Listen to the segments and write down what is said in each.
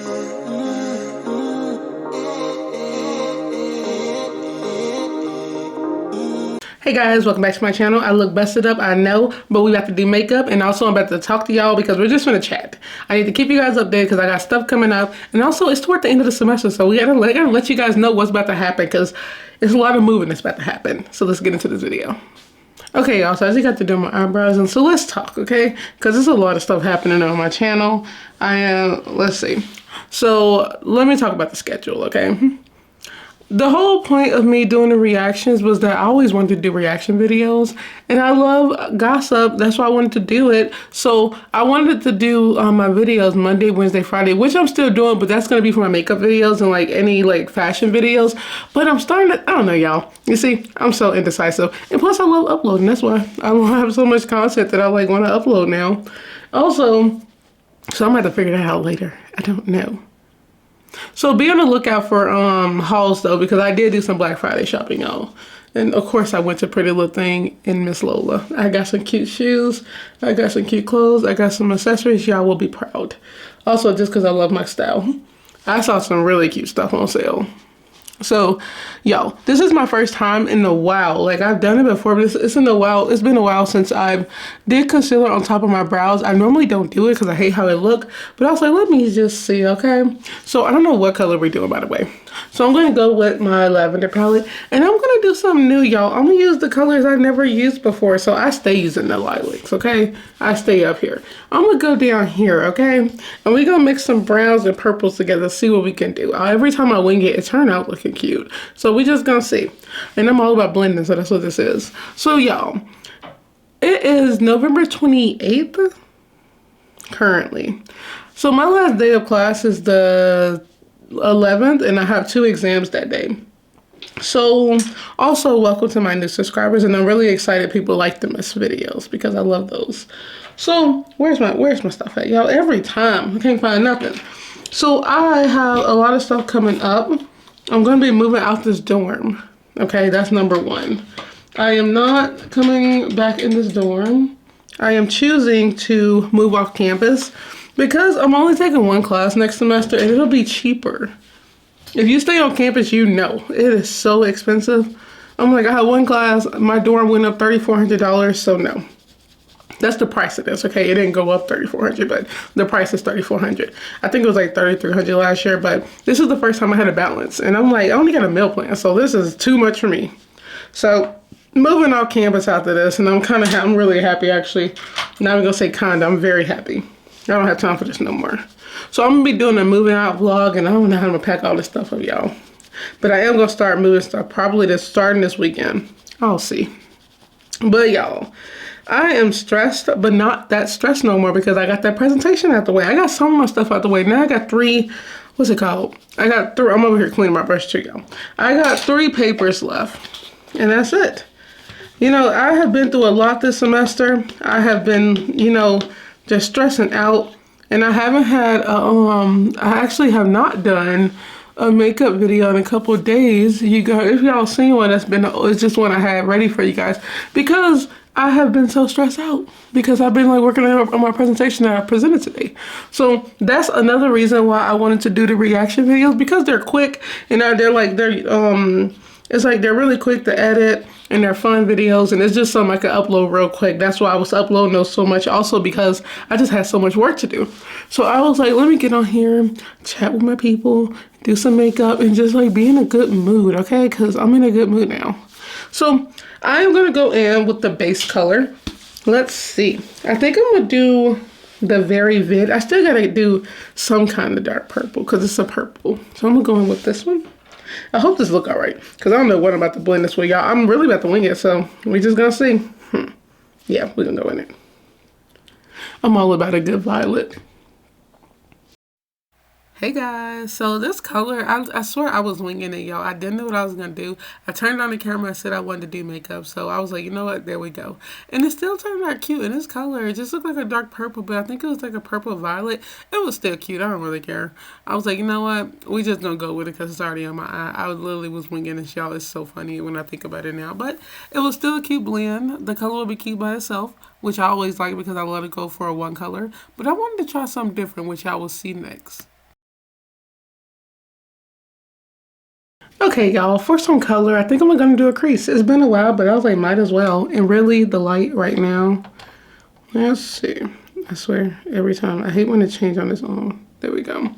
Hey guys, welcome back to my channel. I look busted up, I know, but we about to do makeup, and also I'm about to talk to y'all because we're just gonna chat. I need to keep you guys updated because I got stuff coming up, and also it's toward the end of the semester, so we gotta let you guys know what's about to happen because it's a lot of moving that's about to happen. So let's get into this video. Okay, y'all, so I just got to do my eyebrows, and so let's talk, okay? Because there's a lot of stuff happening on my channel. Let's see. So let me talk about the schedule, okay? The whole point of me doing the reactions was that I always wanted to do reaction videos, and I love gossip. That's why I wanted to do it. So I wanted to do my videos Monday, Wednesday, Friday, which I'm still doing, but that's going to be for my makeup videos and like any like fashion videos. But I'm starting to, I don't know, y'all. You see, I'm so indecisive. And plus I love uploading. That's why I have so much content that I like want to upload now. Also, so I'm going to have to figure that out later. I don't know. So be on the lookout for hauls though, because I did do some Black Friday shopping, y'all. And of course I went to Pretty Little Thing in Miss Lola. I got some cute shoes, I got some cute clothes, I got some accessories. Y'all will be proud. Also, just because I love my style. I saw some really cute stuff on sale. So, y'all, this is my first time in a while. Like, I've done it before, but it's been a while since I did concealer on top of my brows. I normally don't do it because I hate how it look, but I was like, let me just see, okay? So, I don't know what color we're doing, by the way. So, I'm going to go with my lavender palette, and I'm going to do something new, y'all. I'm going to use the colors I've never used before, so I stay using the lilacs, okay? I stay up here. I'm going to go down here, okay? And we're going to mix some browns and purples together, see what we can do. Every time I wing it, it turns out looking cute. So we just gonna see. And I'm all about blending, so that's what this is. So y'all, it is November 28th currently. So my last day of class is the 11th, and I have 2 exams that day. So also welcome to my new subscribers, and I'm really excited people like the Miss videos because I love those. So where's my stuff at, y'all? Every time I can't find nothing. So I have a lot of stuff coming up. I'm going to be moving out this dorm. Okay, that's number 1. I am not coming back in this dorm. I am choosing to move off campus because I'm only taking 1 class next semester and it'll be cheaper. If you stay on campus, you know it is so expensive. I'm like, I had 1 class, my dorm went up $3,400, so no. That's the price of this, okay? It didn't go up $3,400, but the price is $3,400. I think it was like $3,300 last year, but this is the first time I had a balance. And I'm like, I only got a meal plan, so this is too much for me. So moving off campus after this, and I'm really happy actually. Not even gonna say kinda, I'm very happy. I don't have time for this no more. So I'm gonna be doing a moving out vlog, and I don't know how I'm gonna pack all this stuff up, y'all. But I am gonna start moving stuff probably starting this weekend. I'll see. But y'all, I am stressed, but not that stressed no more because I got that presentation out the way. I got some of my stuff out the way. Now I got 3, what's it called? I got 3, I'm over here cleaning my brush too, y'all. I got 3 papers left, and that's it. You know, I have been through a lot this semester. I have been, you know, just stressing out, and I haven't had, I actually have not done a makeup video in a couple of days. You guys, if y'all seen one, it's just one I had ready for you guys because I have been so stressed out because I've been like working on my presentation that I presented today. So that's another reason why I wanted to do the reaction videos because they're quick and it's like they're really quick to edit and they're fun videos and it's just something I could upload real quick. That's why I was uploading those so much also because I just had so much work to do. So I was like, let me get on here, chat with my people, do some makeup and just like be in a good mood, okay? Because I'm in a good mood now. So I'm going to go in with the base color. Let's see. I think I'm going to do the Very Vid. I still got to do some kind of dark purple because it's a purple. So I'm going to go in with this one. I hope this look all right because I don't know what I'm about to blend this with, y'all. I'm really about to wing it, so we just going to see. Yeah, we're going to go in it. I'm all about a good violet. Hey guys, so this color, I swear I was winging it, y'all. I didn't know what I was going to do. I turned on the camera and said I wanted to do makeup. So I was like, you know what? There we go. And it still turned out cute. And this color, it just looked like a dark purple, but I think it was like a purple violet. It was still cute. I don't really care. I was like, you know what? We just going to go with it because it's already on my eye. I literally was winging this, y'all. It's so funny when I think about it now. But it was still a cute blend. The color will be cute by itself, which I always like because I love to go for a 1 color. But I wanted to try something different, which y'all will see next. Okay, y'all, for some color, I think I'm gonna do a crease. It's been a while, but I was like, might as well. And really, the light right now, let's see. I swear, every time. I hate when it changes on its own. There we go.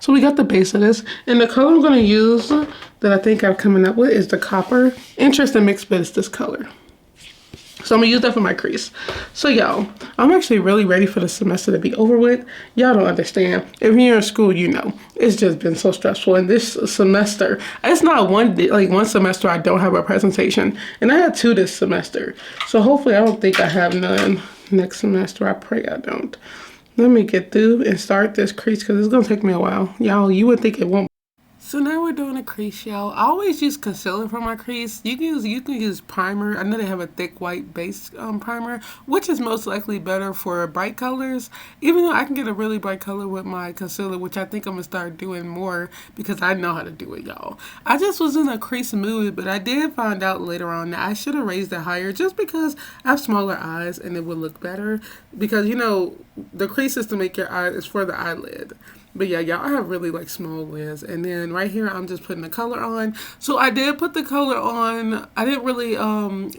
So we got the base of this. And the color I'm gonna use that I think I'm coming up with is the copper. Interesting mix, but it's this color. So I'm gonna use that for my crease. So y'all, I'm actually really ready for the semester to be over with. Y'all don't understand. If you're in school, you know, it's just been so stressful. And this semester, it's not one semester I don't have a presentation. And I had 2 this semester. So hopefully I don't think I have none next semester. I pray I don't. Let me get through and start this crease because it's gonna take me a while. Y'all, you would think it won't. So now we're doing a crease, y'all. I always use concealer for my crease. You can use primer. I know they have a thick white base primer, which is most likely better for bright colors. Even though I can get a really bright color with my concealer, which I think I'm gonna start doing more because I know how to do it, y'all. I just was in a crease mood, but I did find out later on that I should have raised it higher just because I have smaller eyes and it would look better. Because you know the crease is to make your eyes, it's for the eyelid. But yeah, y'all, I have really like small lids. And then right here, I'm just putting the color on. So I did put the color on. I didn't really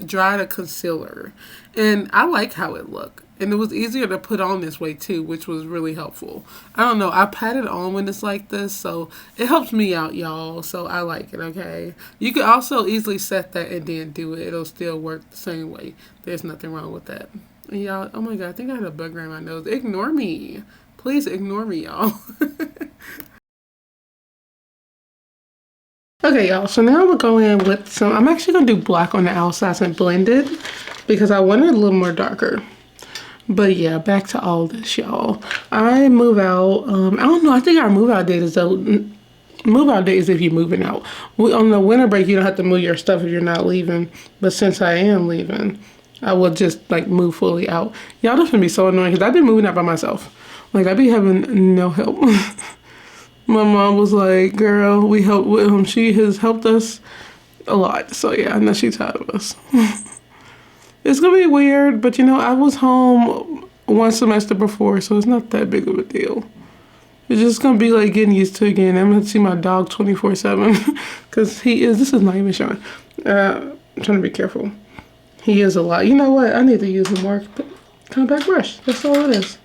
dry the concealer. And I like how it looked. And it was easier to put on this way too, which was really helpful. I don't know, I pat it on when it's like this. So it helps me out, y'all. So I like it, okay? You can also easily set that and then do it. It'll still work the same way. There's nothing wrong with that. And y'all, oh my God, I think I had a booger in my nose. Ignore me. Please ignore me, y'all. Okay, y'all, so now I'm gonna go in with some, I'm actually gonna do black on the outside and blend it because I want it a little more darker. But yeah, back to all this, y'all. I move out, I don't know, I think our move out date is if you're moving out. On the winter break, you don't have to move your stuff if you're not leaving. But since I am leaving, I will just like move fully out. Y'all, this gonna be so annoying because I've been moving out by myself. Like, I be having no help. My mom was like, girl, we helped with him. She has helped us a lot. So, yeah, I know she's tired of us. It's going to be weird, but, you know, I was home one semester before, so it's not that big of a deal. It's just going to be, like, getting used to it again. I'm going to see my dog 24/7 because this is not even showing. I'm trying to be careful. He is a lot. You know what? I need to use a more compact brush. That's all it is.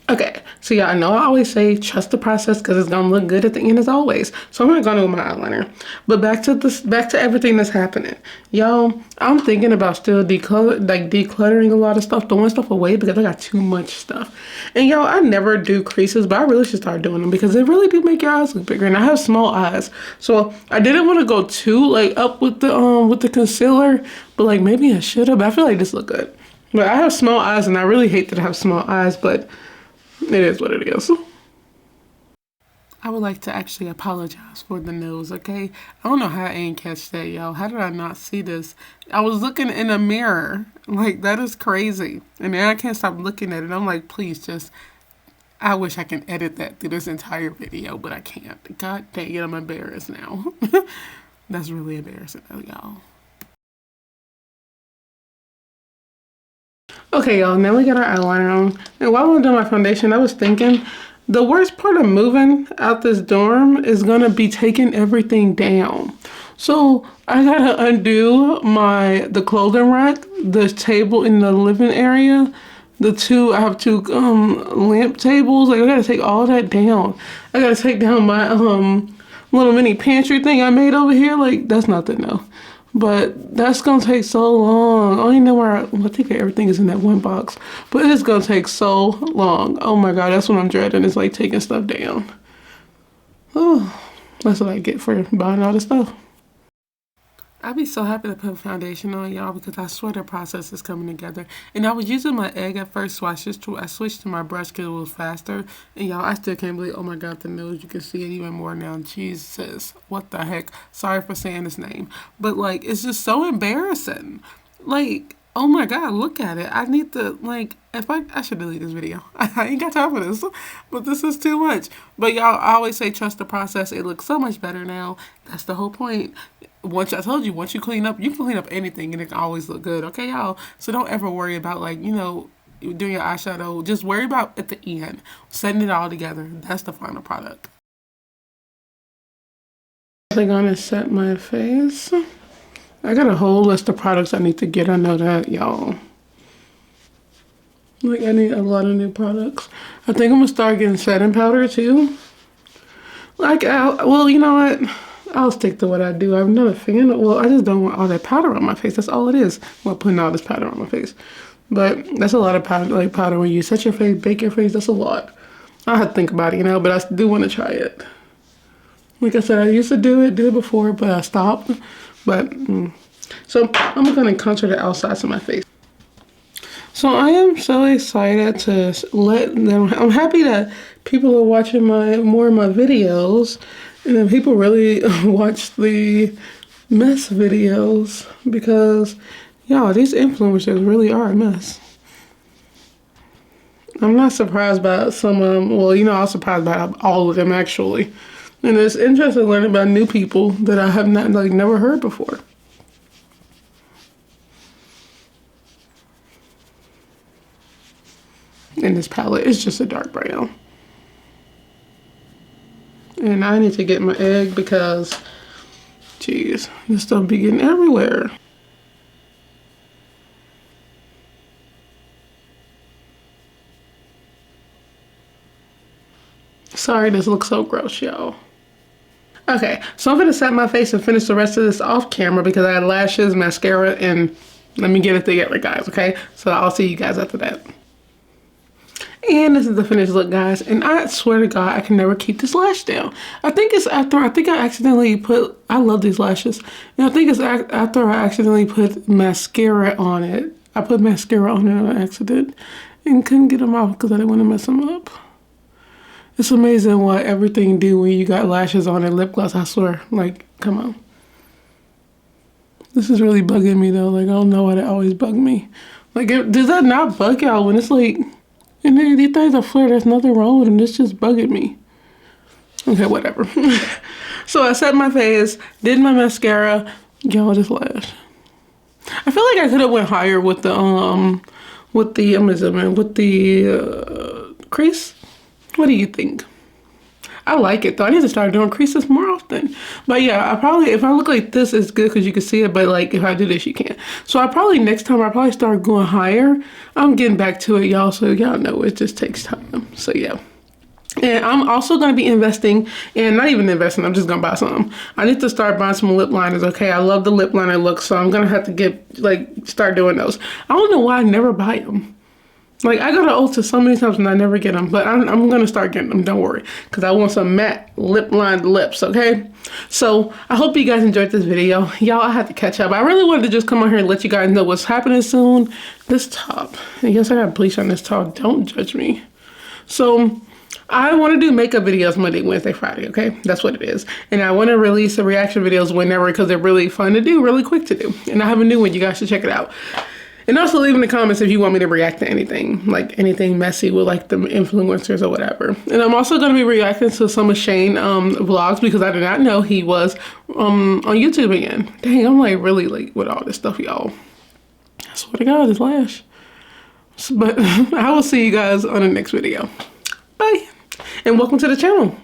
Okay, so yeah, I know I always say trust the process because it's gonna look good at the end as always. So I'm gonna go in with my eyeliner. But back to everything that's happening. Y'all, I'm thinking about still decluttering a lot of stuff, throwing stuff away because I got too much stuff. And y'all, I never do creases, but I really should start doing them because they really do make your eyes look bigger. And I have small eyes. So I didn't want to go too like up with the concealer, but like maybe I should have, but I feel like this look good. But I have small eyes and I really hate that I have small eyes, but it is what it is. I would like to actually apologize for the nose, okay? I don't know how I ain't catch that, y'all. How did I not see this? I was looking in a mirror. Like, that is crazy. And then I can't stop looking at it. I'm like, please just... I wish I can edit that through this entire video, but I can't. God dang it, I'm embarrassed now. That's really embarrassing, though, y'all. Okay, y'all, now we got our eyeliner on. And while I'm doing my foundation, I was thinking the worst part of moving out this dorm is gonna be taking everything down. So I gotta undo the clothing rack, the table in the living area, I have 2 lamp tables. Like, I gotta take all that down. I gotta take down my little mini pantry thing I made over here. Like, that's nothing, no. But that's gonna take so long. I don't even know where I think everything is in that one box. But it's gonna take so long. Oh my God, that's what I'm dreading. It's like taking stuff down. Oh, that's what I get for buying all this stuff. I'd be so happy to put foundation on, y'all, because I swear the process is coming together. And I was using my egg at first, so I switched to my brush because it was faster. And y'all, I still can't believe, oh my God, the nose, you can see it even more now. Jesus, what the heck? Sorry for saying his name. But like, it's just so embarrassing. Like, oh my God, look at it. I need to, like, I should delete this video. I ain't got time for this, but this is too much. But y'all, I always say trust the process. It looks so much better now. That's the whole point. Once you clean up, you can clean up anything and it can always look good. Okay, y'all? So don't ever worry about, like, you know, doing your eyeshadow, just worry about at the end, setting it all together. That's the final product. I'm gonna set my face. I got a whole list of products I need to get. I know that, y'all. Like, I need a lot of new products. I think I'm gonna start getting setting powder too. Like, well, you know what? I'll stick to what I do. I'm not a fan. Well, I just don't want all that powder on my face. That's all it is. Well, putting all this powder on my face. But that's a lot of powder, like powder when you set your face, bake your face. That's a lot. I have to think about it, you know, but I do want to try it. Like I said, I used to do it before, but I stopped. But, so I'm going to contour the outsides of my face. So I am so excited to let them, I'm happy that people are watching more of my videos, and then people really watch the mess videos, because y'all, these influencers really are a mess. I'm not surprised by some of them. Well, you know, I was surprised by all of them actually. And it's interesting learning about new people that I have not, like, never heard before. And this palette is just a dark brown. And I need to get my egg because, geez, this stuff be getting everywhere. Sorry, this looks so gross, y'all. Okay, so I'm gonna set my face and finish the rest of this off camera because I had lashes, mascara, and let me get it together, guys, okay? So I'll see you guys after that. And this is the finished look, guys. And I swear to God, I can never keep this lash down. I think it's after, I accidentally put, I love these lashes. And I think it's after I accidentally put mascara on it. I put mascara on it on accident and couldn't get them off because I didn't want to mess them up. It's amazing what everything do when you got lashes on and lip gloss, I swear. Like, come on. This is really bugging me though. Like, I don't know why that always bug me. Like, does that not bug y'all when it's like, and these things are flare, there's nothing wrong with them, it's just bugging me. Okay, whatever. So I set my face, did my mascara, y'all, this lash. I feel like I could have went higher with the crease. What do you think? I like it though. I need to start doing creases more often. But yeah, I probably, if I look like this, it's good because you can see it. But like if I do this, you can't. So I probably, next time, I probably start going higher. I'm getting back to it, y'all. So y'all know it just takes time. So yeah. And I'm also going to be investing, and not even investing, I'm just going to buy some. I need to start buying some lip liners, okay? I love the lip liner look, so I'm going to have to get, like, start doing those. I don't know why I never buy them. Like, I go to Ulta so many times and I never get them, but I'm going to start getting them, don't worry, because I want some matte lip-lined lips, okay? So, I hope you guys enjoyed this video. Y'all, I had to catch up. I really wanted to just come on here and let you guys know what's happening soon. This top, and yes, I got bleach on this top, don't judge me. So, I want to do makeup videos Monday, Wednesday, Friday, okay? That's what it is. And I want to release the reaction videos whenever, because they're really fun to do, really quick to do. And I have a new one, you guys should check it out. And also leave in the comments if you want me to react to anything, like anything messy with like the influencers or whatever. And I'm also going to be reacting to some of Shane vlogs, because I did not know he was on YouTube again. Dang, I'm like really late with all this stuff, y'all. I swear to God, this lash. But I will see you guys on the next video. Bye. And welcome to the channel.